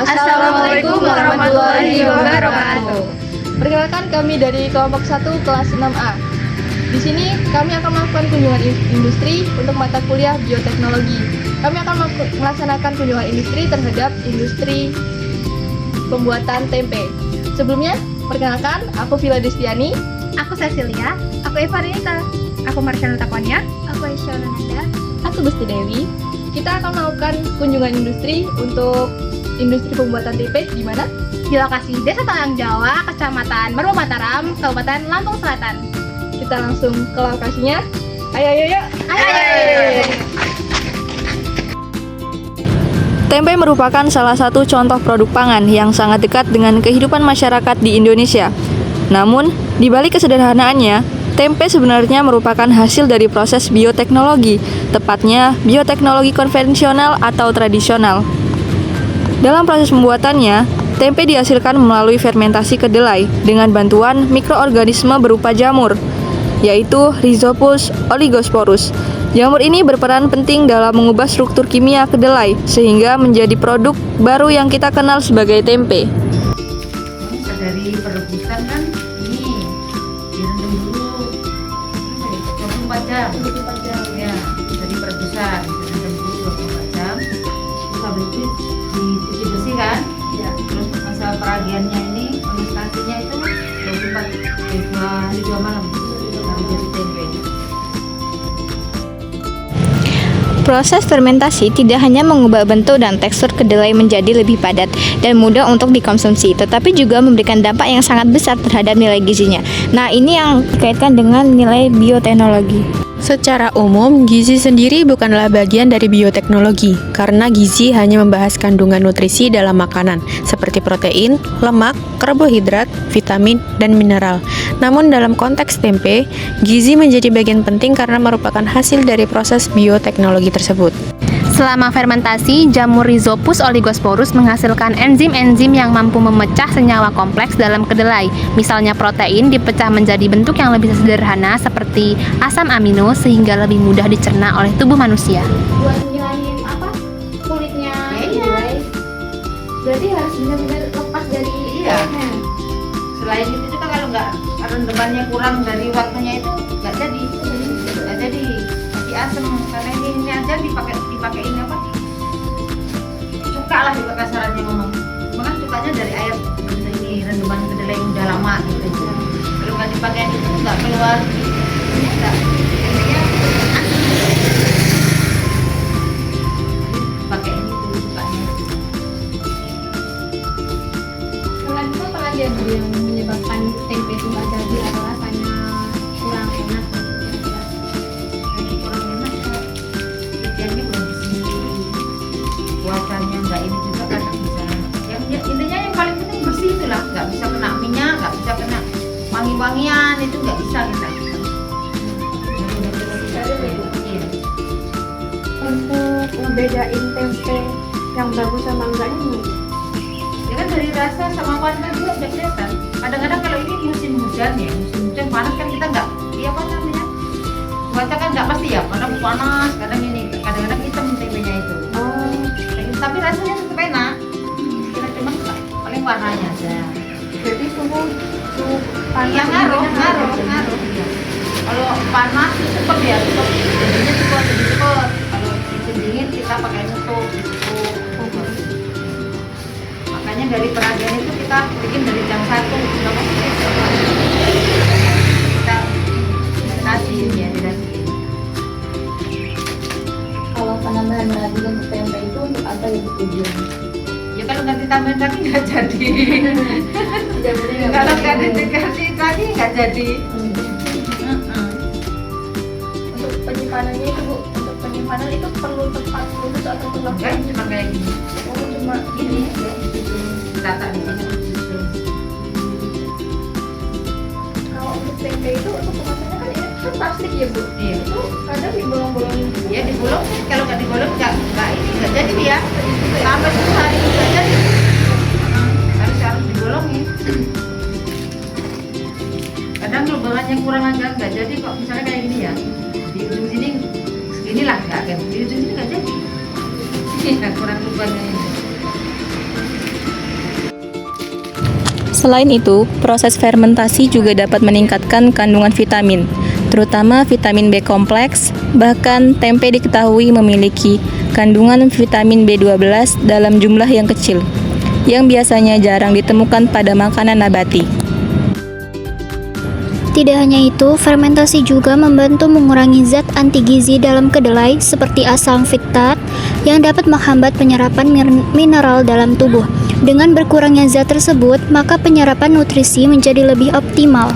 Assalamualaikum warahmatullahi wabarakatuh. Perkenalkan, kami dari kelompok 1 kelas 6A. Di sini kami akan melakukan kunjungan industri untuk mata kuliah bioteknologi. Kami akan melaksanakan kunjungan industri terhadap industri pembuatan tempe. Sebelumnya, perkenalkan, aku Vila Destiani. Aku Cecilia. Aku Eva Rinita. Aku Marciana Takwanya. Aku Aisyah Nanda. Aku Gusti Dewi. Kita akan melakukan kunjungan industri untuk industri pembuatan tempe di mana? Di lokasi Desa Tanang Jawa, Kecamatan Merwa Mataram, Kabupaten Lampung Selatan. Kita langsung ke lokasinya. Ayo. Ayo. Tempe merupakan salah satu contoh produk pangan yang sangat dekat dengan kehidupan masyarakat di Indonesia. Namun, di balik kesederhanaannya, tempe sebenarnya merupakan hasil dari proses bioteknologi, tepatnya bioteknologi konvensional atau tradisional. Dalam proses pembuatannya, tempe dihasilkan melalui fermentasi kedelai dengan bantuan mikroorganisme berupa jamur, yaitu Rhizopus oligosporus. Jamur ini berperan penting dalam mengubah struktur kimia kedelai sehingga menjadi produk baru yang kita kenal sebagai tempe. Dari perebusan kan ini direndam dulu 24 jam. Ya, dari perebusan direndam dulu 24 jam. Terus habis itu dicuci bersih kan? Ya. Terus masa peragiannya ini fermentasinya itu 2 malam baru jadi tempe. Proses fermentasi tidak hanya mengubah bentuk dan tekstur kedelai menjadi lebih padat dan mudah untuk dikonsumsi, tetapi juga memberikan dampak yang sangat besar terhadap nilai gizinya. Nah, ini yang dikaitkan dengan nilai bioteknologi. Secara umum, gizi sendiri bukanlah bagian dari bioteknologi, karena gizi hanya membahas kandungan nutrisi dalam makanan, seperti protein, lemak, karbohidrat, vitamin, dan mineral. Namun dalam konteks tempe, gizi menjadi bagian penting karena merupakan hasil dari proses bioteknologi tersebut. Selama fermentasi, jamur Rhizopus oligosporus menghasilkan enzim-enzim yang mampu memecah senyawa kompleks dalam kedelai. Misalnya protein dipecah menjadi bentuk yang lebih sederhana seperti asam amino sehingga lebih mudah dicerna oleh tubuh manusia. Buat ngilangin kulitnya kedelai, berarti harus benar-benar lepas dari airnya. Selain itu juga kalau nggak rendemannya kurang dari waktunya itu nggak jadi masih asem karena ini aja dipakein apa? Cuka lah juga kasarannya ngomong. Makan cukanya dari air ini rendeman kedelai yang udah lama gitu. Kalau nggak dipakai itu nggak keluar. Nggak. Intinya asem. Pakai ini tuh cukanya. Selain itu apa lagi yang menyebabkan tempe itu nggak jadi atau rasanya kurang enak? Ini belum bersih, buatannya nggak ini juga kadang bisa. Intinya yang paling penting bersih itulah, nggak bisa kena minyak, nggak bisa kena wangi-wangian, itu nggak bisa kita. Iya. Untuk ngebedain tempe yang bagus sama enggaknya nih? Ya kan dari rasa sama warna juga udah kelihatan. Kadang-kadang kalau ini musim hujan ya, musim hujan panas kan kita nggak, iya apa namanya? Cuaca kan nggak pasti ya, kadang panas, kadang ini, kadang-kadang hitam tempenya itu. Tapi rasanya tetap enak. Kita cuma paling warnanya aja. Jadi suhu panas Iya ngaruh. Iya. Kalau panas itu cepet ya, jadinya cepet. Kalau musim dingin kita pakai nutup. Makanya dari peragian itu kita bikin dari jam 1 kita kasih ya. Kalau penambahan lagi untuk tempe itu untuk apa ya tujuan? Ya kalau nggak ditambahin lagi nggak jadi. Kalau nggak dikasih lagi nggak jadi. Untuk penyimpanannya itu Bu, untuk penyimpanan itu perlu tempat khusus atau perlu Enggak, cuma kayak gini. cuma Ini ya, data di sini. kalau untuk tempe itu untuk kemasannya kan ini kan plastik ya Bu? Iya. Itu kadang dibolong-bolongin gitu. Ya dibolong, kalau nggak dibolong nggak jadi dia. Sampai 10 hari nggak jadi. Harus dibolongin. Kadang lubangannya kurang aja nggak jadi kok. Misalnya kayak gini ya, di ujung sini seginilah nggak kan? Di ujung sini nggak jadi. Iya kurang lubangnya ini. Selain itu, proses fermentasi juga dapat meningkatkan kandungan vitamin, terutama vitamin B kompleks. Bahkan, tempe diketahui memiliki kandungan vitamin B12 dalam jumlah yang kecil, yang biasanya jarang ditemukan pada makanan nabati. Tidak hanya itu, fermentasi juga membantu mengurangi zat antigizi dalam kedelai seperti asam fiktat yang dapat menghambat penyerapan mineral dalam tubuh. Dengan berkurangnya zat tersebut, maka penyerapan nutrisi menjadi lebih optimal.